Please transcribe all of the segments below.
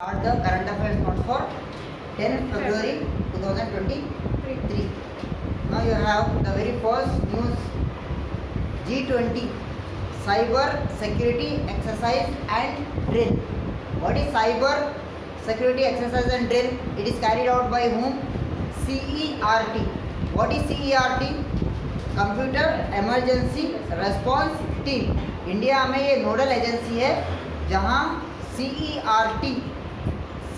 Start the current affairs notes for 10 February 2023. Now you have the very first news. G20 cyber security exercise and drill. What is cyber security exercise and drill? It is carried out by whom? CERT. What is CERT? Computer Emergency Response Team. India में ये nodal agency है जहाँ CERT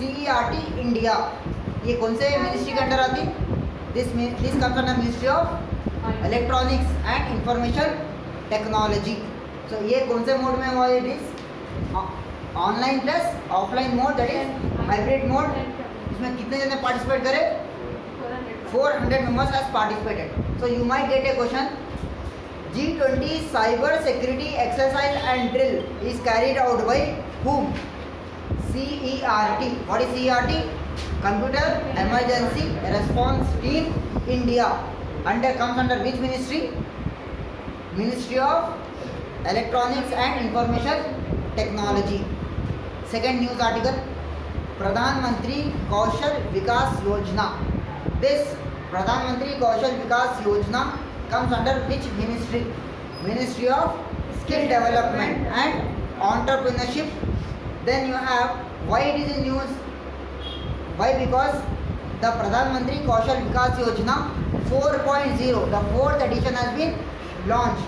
India, ये कौन से ministry के under आती? This comes under ministry of electronics and information technology. So ये कौन से मोड में हुआ? It is online plus offline mode, that is hybrid mode. इसमें कितने जने पार्टिसिपेट करे? 400 members has participated. So you might get a question. G20 cyber security exercise and drill is carried out by whom? CERT. What is CERT? Computer Emergency Response Team India. Comes under which ministry? Ministry of Electronics and Information Technology. Second news article. Pradhan Mantri Kaushal Vikas Yojana. This Pradhan Mantri Kaushal Vikas Yojana comes under which ministry? Ministry of Skill Development and Entrepreneurship. Then you have why it is in news. Why? Because the Pradhan Mantri Kaushal Vikas Yojana 4.0, the fourth edition has been launched,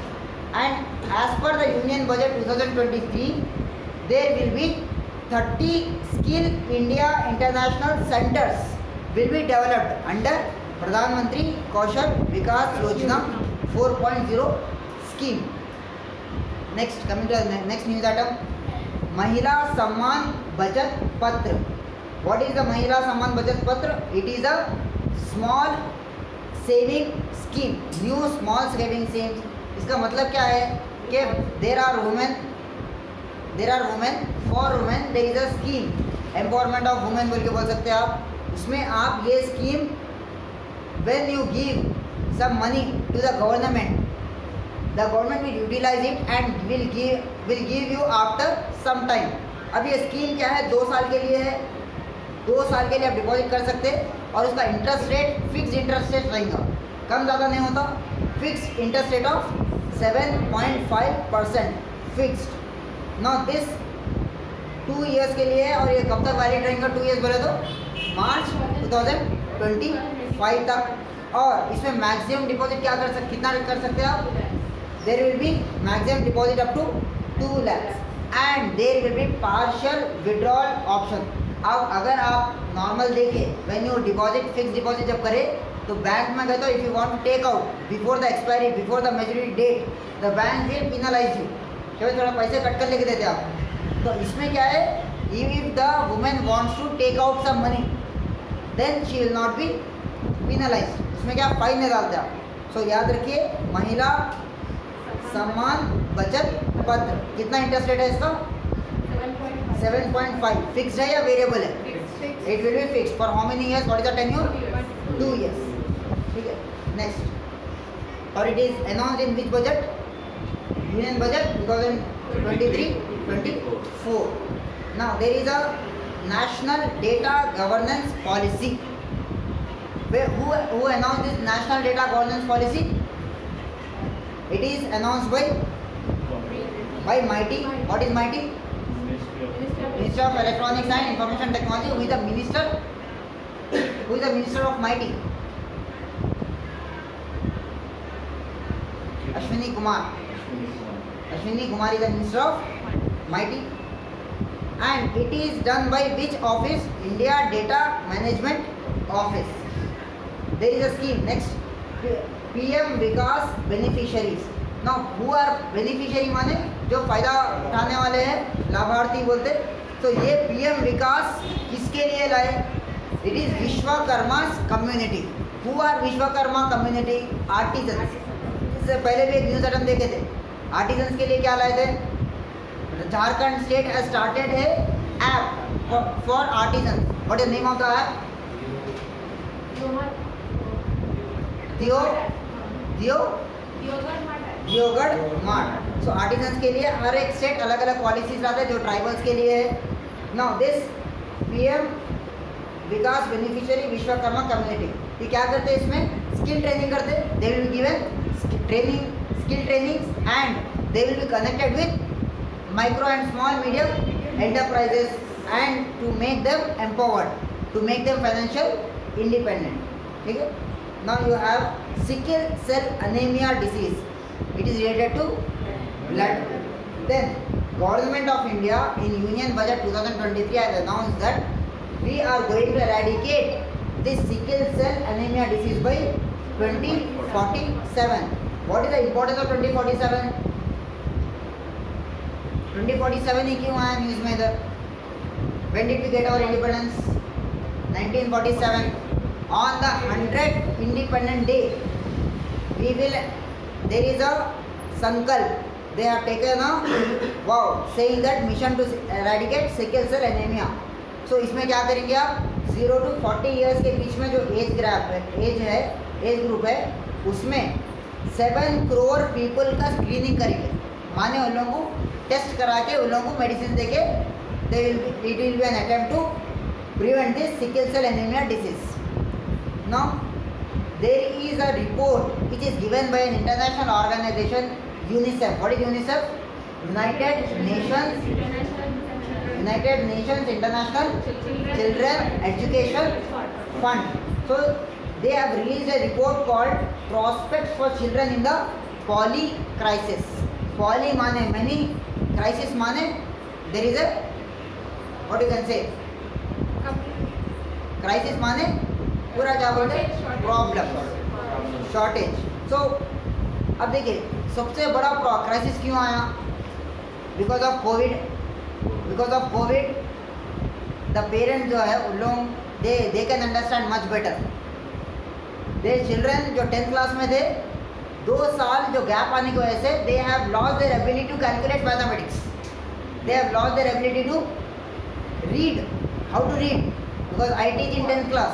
and as per the Union Budget 2023, there will be 30 Skill India International Centers will be developed under Pradhan Mantri Kaushal Vikas Yojana 4.0 scheme. Next, coming to the next news item. Mahila Samman Bachat Patra. What is the Mahila Samman Bachat Patra? It is a small saving scheme, new small saving scheme. इसका मतलब क्या है कि there are women, for women there is a scheme, empowerment of women बोल के बोल सकते हैं आप. उसमें आप ये scheme, when you give some money to the government will utilize it and will give you after some time. अब ये स्कीम क्या है? 2 साल के लिए है. 2 साल के लिए आप डिपॉजिट कर सकते हैं और उसका interest rate fix interest rate रहेगा, कम ज़्यादा नहीं होता. Fix interest rate of 7.5% fixed. Now this 2 years के लिए है और ये कब तक वैलिड रहेगा? 2 इयर्स बोले तो मार्च 2025 तक. और इसमें मैक्सिमम डिपॉजिट कितना कर सकते हैं आप? There will be maximum deposit up to 2 lakhs and there will be partial withdrawal option. अब अगर आप नॉर्मल देखें, when you deposit fix deposit जब करें तो बैंक में गए तो if you want to take out before the expiry, before the maturity date, the bank will penalise you. क्योंकि थोड़ा पैसे कट कर लेके देते आप. तो इसमें क्या है? If the women wants to take out some money then she will not be penalise. इसमें क्या फाइन नहीं डालते आप. सो याद रखिए, महिला सम्मान बचत पत्र. कितना इंटरेस्ट रेट है इसका? 7.5. फिक्स्ड है या वेरिएबल है? It will be fixed. For how many years? What is the tenure? 2 years. ठीक है. नेक्स्ट. और it is announced in which budget? Union budget 2023-24. Now there is a national data governance policy. Who announced this national data governance policy? It is announced by MeitY. What is MeitY? Minister of Electronics and Information Technology. Who is the minister? Who is the minister of MeitY? Ashwini Kumar. Ashwini Kumar is the minister of MeitY. And it is done by which office? India Data Management Office. There is a scheme. Next, PM Vikas beneficiaries. Now who are beneficiary? माने जो फायदा उठाने वाले हैं, लाभार्थी बोलते. तो ये PM विकास किसके लिए लाए? It is Vishwakarma community. Who are Vishwakarma community? Artisans. इससे पहले भी एक न्यूज़ आइटम देखे थे. आर्टिजन्स के लिए क्या लाए थे? Jharkhand state has started a app for artisans. What is the name of the app? Diogad Mart. So artisans के लिए हर एक स्टेट अलग अलग पॉलिसीज लाते हैं. जो ट्राइबल्स के लिए है. Now this PM Vikas beneficiary Vishwakarma community, ये क्या करते हैं इसमें? स्किल ट्रेनिंग करते हैं. They will given skill trainings and they will be connected with micro and small medium enterprises and to make them empowered, to make them financial independent. ठीक है. Now you have sickle cell anaemia disease. It is related to blood. Then Government of India in Union Budget 2023 has announced that we are going to eradicate this sickle cell anemia disease by 2047. What is the importance of 2047? 2047 ही क्यों आया news में इधर? When did we get our independence? 1947. On the 100th Independence Day, there is a sankalp. They have taken a vow saying that mission to eradicate sickle cell anemia. So इसमें क्या करेंगे आप? 0 to 40 years के बीच में जो age group है उसमें 7 crore people का स्क्रीनिंग करेंगे. माने उन लोगों को टेस्ट करा के उन लोगों को मेडिसिन देके it will be an attempt to prevent this sickle cell anaemia disease. Now there is a report which is given by an international organisation UNICEF. What is UNICEF? United Nations International Children Education Fund. So they have released a report called Prospects for Children in the Poly Crisis. Poly माने many, crisis माने there is a, what you can say, crisis माने पूरा क्या बोलते हैं? Problem, shortage. सो अब देखिए सबसे बड़ा क्राइसिस क्यों आया? Because of Covid. The parents जो है उन लोग they can understand much better. They children जो 10th क्लास में थे 2 साल जो गैप आने की वजह से they have lost their ability to calculate mathematics. They have lost their ability to read, how to read, because I teach in 10th class.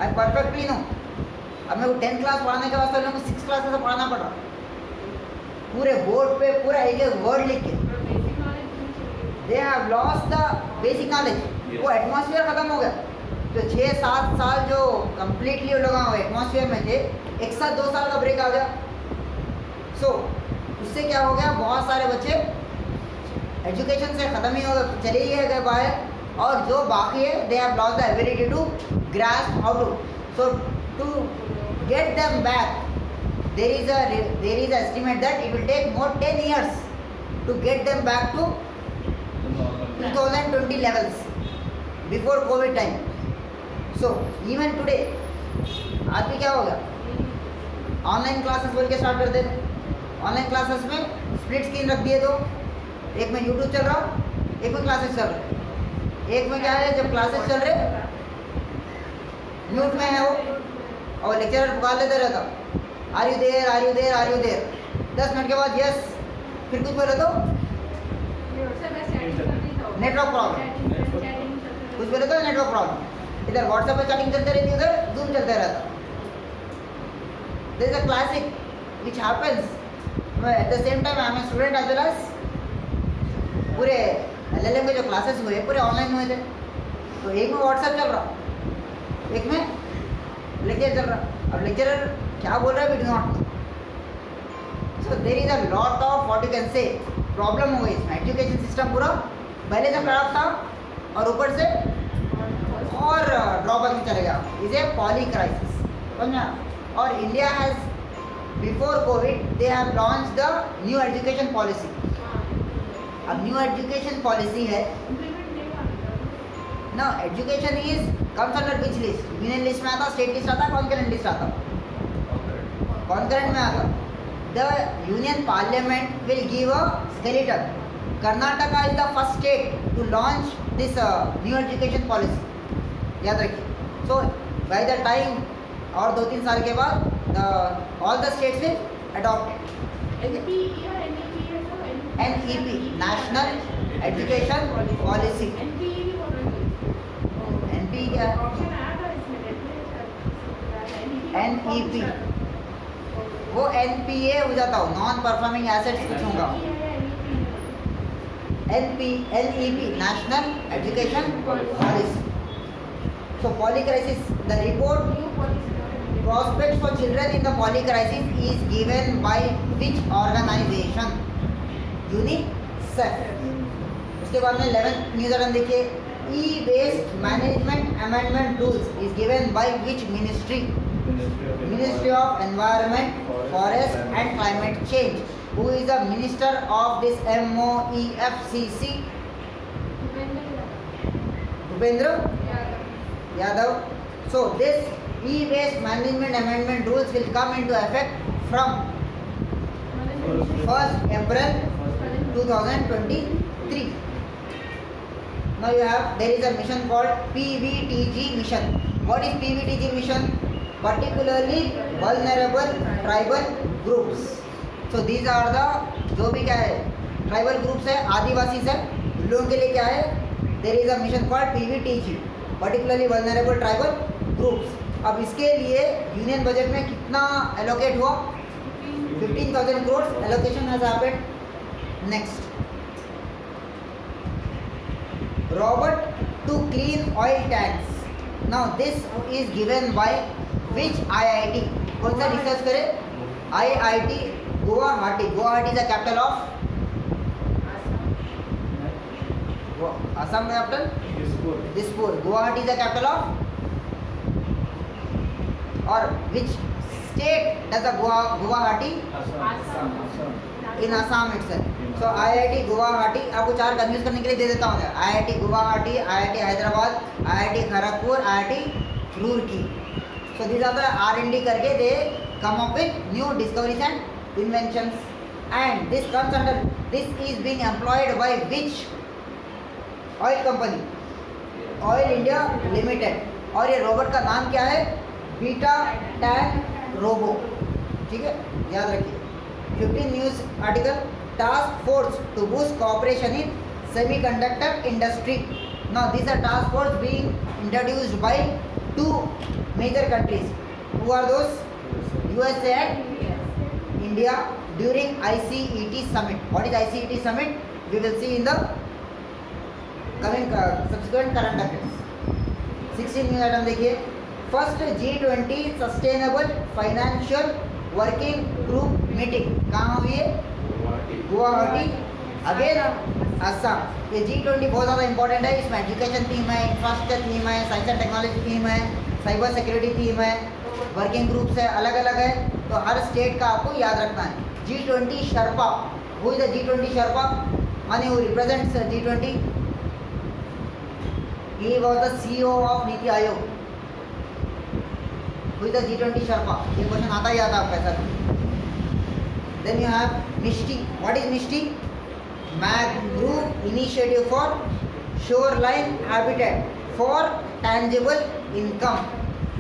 I perfectly know. अब मेरे को 10th क्लास पढ़ाने के वास्ते लोगों को 6th क्लास में पढ़ाना पड़ रहा पूरे बोर्ड पे पूरा एक वर्ड लिख के. दे have lost the basic knowledge. वो एटमॉस्फेयर खत्म हो गया. तो 6-7 साल जो कम्प्लीटली लोग एटमॉस्फेयर में थे, एक साथ 2 साल का ब्रेक आ गया. सो उससे क्या हो गया? बहुत सारे बच्चे एजुकेशन से ख़त्म ही हो गए, चले ही गए बाहर. और जो बाकी है they have lost the ability to grasp how to. So to get them back, there is estimate that it will take more 10 years to get them back to 2020 levels before COVID time. So even today आज भी क्या होगा? Online classes बोल के start कर देते. Online classes में split screen रख दिए. तो एक में यूट्यूब चल रहा, एक में क्लासेस चल रहे. एक में क्या है, जब क्लासेस चल रहे म्यूट में है वो और लेक्चरर पुकार लेते रहता, आर यू देयर 10 मिनट के बाद यस, फिर कुछ बोले तो नेटवर्क प्रॉब्लम, कुछ बोले तो नेटवर्क प्रॉब्लम. इधर व्हाट्सएप पे चैटिंग चलते रहती, उधर जूम चलते रहता. This is a classic which happens. At the same time I am a student as well as. पूरे LLM के जो क्लासेस हुए पूरे ऑनलाइन हुए थे. तो एक में व्हाट्सएप चल रहा, एक में लेक्चर चल रहा. अब लेक्चरर क्या बोल रहा है we do not. So there is a lot of what you can say problem हो गई इसमें. एजुकेशन सिस्टम पूरा पहले से खराब था और ऊपर से और ड्रॉबैक में चले गया. Is a polycrisis. समझा? और India has before Covid they have launch the new education policy. अब न्यू एजुकेशन पॉलिसी है ना. Education is comes under which list? Union list में आता, स्टेट लिस्ट आता, कॉन्करेंट लिस्ट आता. कॉन्करेंट में आता. The union parliament will give a skeleton. Karnataka is the first state to launch this new education policy. याद रखिए. सो बाय द टाइम और 2-3 साल के बाद all the states will adopt NEP, national education policy. NP क्या है? NEP. वो NPA हो जाता हो, नॉन परफॉर्मिंग एसेट्स कुछ होगा. NEP, National Education Policy. So polycrisis, the report prospects for children in the polycrisis is given by which organization? UNICEF. उसके बाद में 11th न्यूज़ आइटम देखिए, E-waste management amendment rules is given by which ministry? Ministry of Environment, Forest and Climate Change. Who is the minister of this MOEFCC? Bhupendra Yadav. So this E-waste management amendment rules will come into effect from 1st April 2023. Now you have, there is a mission called PVTG mission. What is PVTG mission? Particularly vulnerable tribal groups. So these are the, जो भी क्या है tribal groups है, आदिवासी है, लोगों के लिए क्या है, there is a mission called PVTG, particularly vulnerable tribal groups. अब इसके लिए यूनियन बजट में कितना एलोकेट हुआ? 15,000 crores allocation has happened. Next, Robot to clean oil tanks. Now this is given by which IIT? कौन सा रिसर्च करे? IIT Guwahati. Guwahati is the capital of Assam capital? Dispur. Guwahati is the capital of, or which state does the Guwahati? In Assam itself. So IIT Guwahati, आपको चार confuse करने के लिए दे देता हूँ. IIT Guwahati, IIT Hyderabad, IIT Kharagpur, IIT Roorkee. So these are the R&D करके they come up with new discoveries and inventions, and this comes under, this is being employed by which oil company? Oil India Limited. और ये robot का नाम क्या है? Beta tank robo. ठीक है, याद रखिए. 15 news article, task force to boost cooperation in semiconductor industry. Now this are task force being introduced by two major countries. Who are those? USA and India during ICET summit. What is ICET summit? We will see in the coming subsequent current affairs. 16 news item देखिए. First G20 sustainable financial working group meeting कहाँ हुई है? Guwahati, again Assam. ये G20 बहुत ज़्यादा important है. इसमें education theme है, इंफ्रास्ट्रक्चर थीम है, साइंस एंड टेक्नोलॉजी थीम है, साइबर सिक्योरिटी थीम है, वर्किंग ग्रुप्स है, अलग अलग है. तो हर स्टेट का आपको याद रखना है. G20 sherpa. Who is the G20 sherpa? माने who represents G20? He was the CEO of NITI Aayog. Who is the G20 sherpa? ये क्वेश्चन आता ही आता आपका ऐसा. Then you have MISHTI. What is MISHTI? Mangrove initiative for shoreline habitat for tangible income.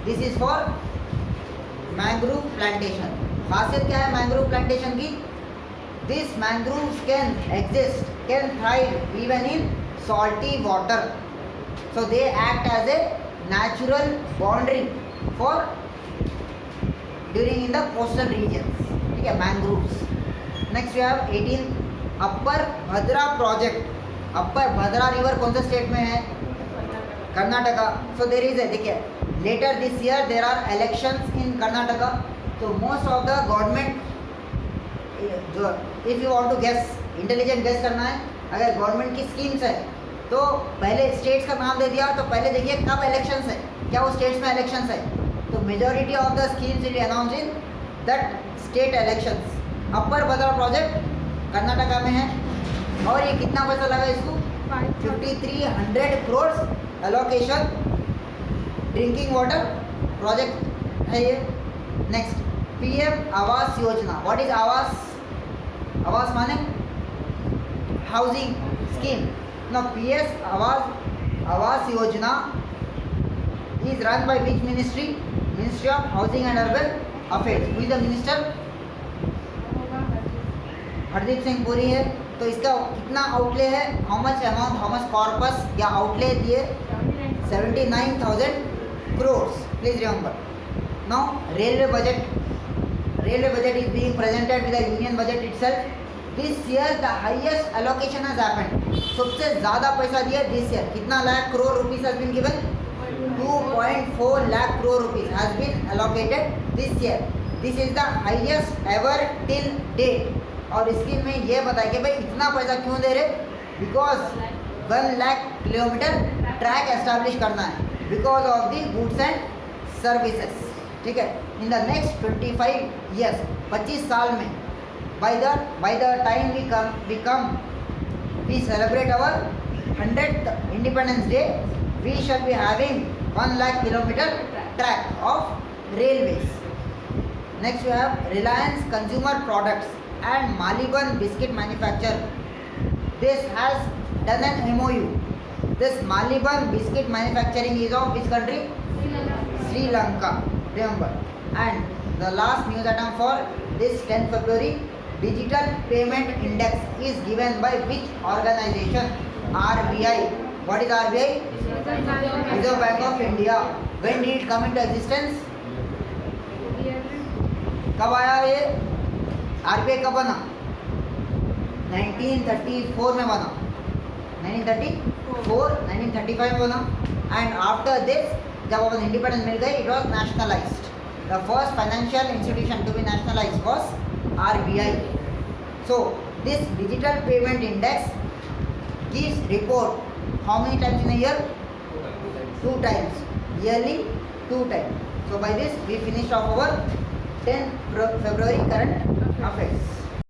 This is for mangrove plantation. खासियत क्या है mangrove plantation की? This mangroves can exist, can thrive even in salty water. So they act as a natural boundary for during in the coastal regions. ठीक है, mangroves. Next you have 18 upper Bhadra project. Upper Bhadra river कौन से state में है? कर्नाटका. सो there is a, देखिए, later this year there are elections in Karnataka. So most of the government, जो if you want to guess, intelligent guess करना है, अगर government की स्कीम्स है तो पहले स्टेट्स का नाम दे दिया. तो पहले देखिए कब इलेक्शंस है, क्या वो स्टेट्स में इलेक्शंस है. तो majority of the schemes will be announce in that state elections. Upper Bhadra project Karnataka में है. और ये कितना पैसा लगा इसको? 5300 crores allocation. Drinking water project है ये. Next, PM Awas Yojana. What is आवास? आवास माने housing scheme. Now PS Awas Yojana is run by which ministry? Ministry of Housing and Urban Affairs. Who is the minister? Hardeep Singh Puri है. तो इसका कितना आउटले है? How much amount, how much corpus या आउटले दिए? 79,000 crores. Please remember. Now railway budget. Railway budget is being presented with the union budget itself. This year the highest allocation has happened. सबसे ज़्यादा पैसा दिया this year, कितना lakh crore rupees has been given, 2.4 lakh crore rupees has been allocated this year. This is the highest ever till date. और scheme में ये बताया कि भाई इतना पैसा क्यों दे रहे, because 1 lakh kilometre track establish करना है because of the goods and services. ठीक है, इन द नेक्स्ट 25 years, 25 साल में, by the time we celebrate our 100th Independence Day, we shall be having 1 lakh kilometer track of railways. Next we have Reliance Consumer Products and Maliban Biscuit Manufacturer. This has done an MOU. This Maliban Biscuit Manufacturing is of which country? Sri Lanka. Remember. And the last news item for this 10th February, Digital Payment Index is given by which organization? RBI. What is RBI? Reserve Bank of India. When did it come into existence? कब आया ये? RBI कब बना? 1934 में बना. 1934, 1935 में बना. And after this, जब अपन इंडिपेंडेंस मिल गई, it was nationalized. The first financial institution to be nationalized was RBI. So this digital payment index gives report how many times in a year? 2 times. Yearly 2 times. So by this we finished off our 10th February current affairs.